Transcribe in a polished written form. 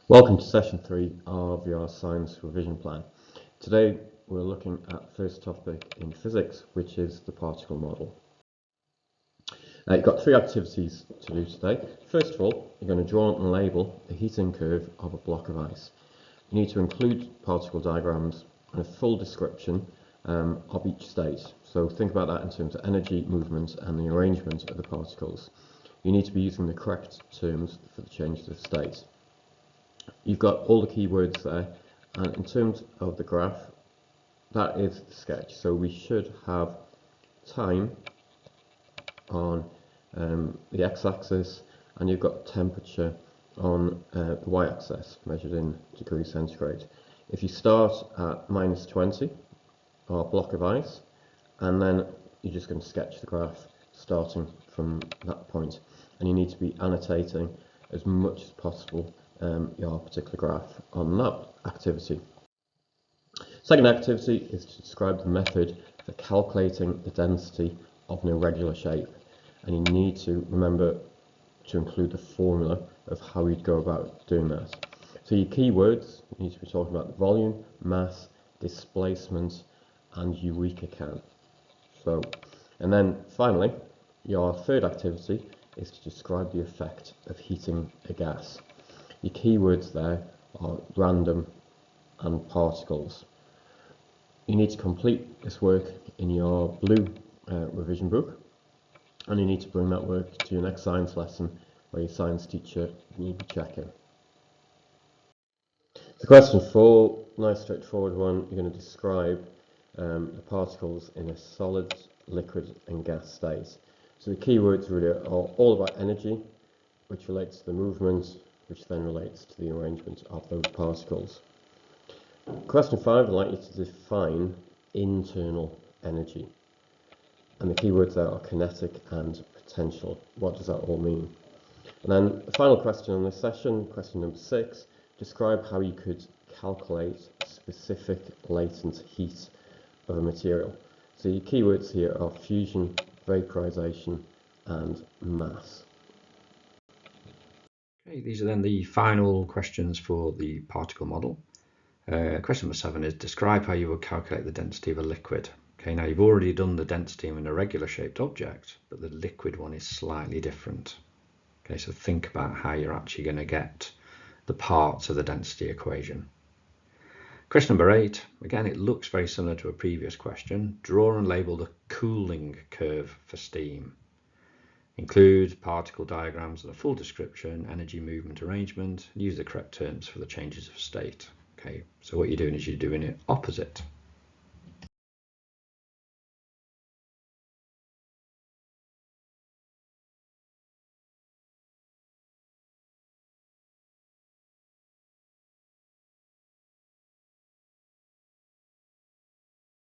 Welcome to session 3 of your science revision plan. Today we're looking at the first topic in physics, which is the particle model. You've got 3 activities to do today. First of all, you're going to draw and label the heating curve of a block of ice. You need to include particle diagrams and a full description of each state. So think about that in terms of energy, movement and the arrangement of the particles. You need to be using the correct terms for the changes of state. You've got all the keywords there, and in terms of the graph, that is the sketch. So we should have time on the x-axis, and you've got temperature on the y-axis, measured in degrees centigrade. If you start at -20, our block of ice, and then you're just going to sketch the graph starting from that point, and you need to be annotating as much as possible your particular graph on that activity. Second activity is to describe the method for calculating the density of an irregular shape, and you need to remember to include the formula of how you'd go about doing that. So your keywords, you need to be talking about the volume, mass, displacement and eureka count. And then finally, your third activity is to describe the effect of heating a gas. Your keywords there are random and particles. You need to complete this work in your blue revision book, and you need to bring that work to your next science lesson where your science teacher will be checking. So question 4, nice straightforward one. You're going to describe the particles in a solid, liquid and gas state. So the keywords really are all about energy, which relates to the movement, which then relates to the arrangement of those particles. Question 5, I'd like you to define internal energy. And the keywords there are kinetic and potential. What does that all mean? And then the final question on this session, question number 6, describe how you could calculate specific latent heat of a material. So your keywords here are fusion, vaporization and mass. Okay, these are then the final questions for the particle model. Question number 7 is describe how you would calculate the density of a liquid. Okay, now you've already done the density of an irregular shaped object, but the liquid one is slightly different. Okay, so think about how you're actually going to get the parts of the density equation. Question number 8, again it looks very similar to a previous question. Draw and label the cooling curve for steam. Include particle diagrams and a full description, energy, movement, arrangement, and use the correct terms for the changes of state. Okay, so what you're doing is you're doing it opposite